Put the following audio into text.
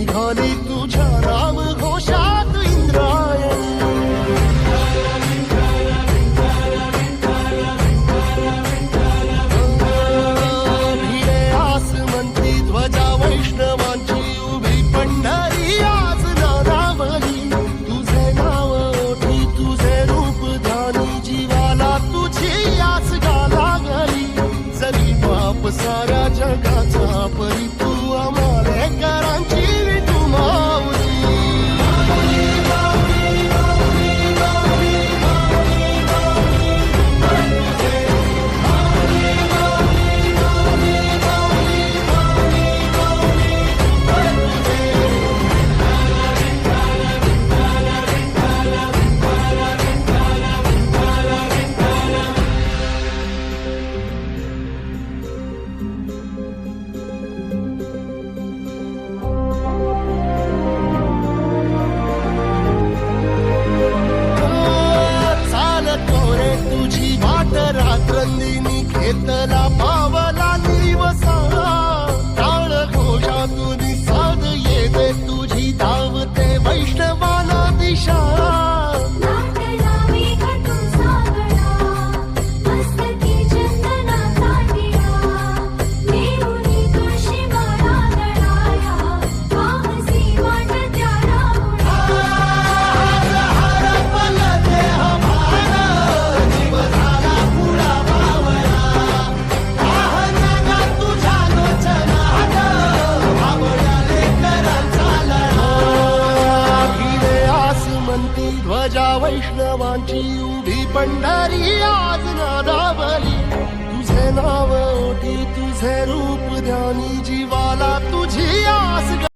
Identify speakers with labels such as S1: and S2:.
S1: निघाली तुझ्या नाम घोषात इंद्रायणी. भिडे आसमंती ध्वजा वैष्णवांची उभी पंढरी आज नानावली. तुझे नाव ओठी तुझे रूप ध्यानी जीवाला तुझी आस गा लागली. जरी बाप साऱ्या जगाचा परी तू आमालेकरांची विठू माऊली. तुझी वाट रात्रंदिनी घेतला पावला दिवसा. टाळ घोषातून साध येते तुझी धावते वैष्णवाला दिशा. ध्वजा वैष्णवांची उभी पंढरी आज नादावली. तुझे नाव ओठी तुझे रूप ध्यानी जीवाला तुझी आस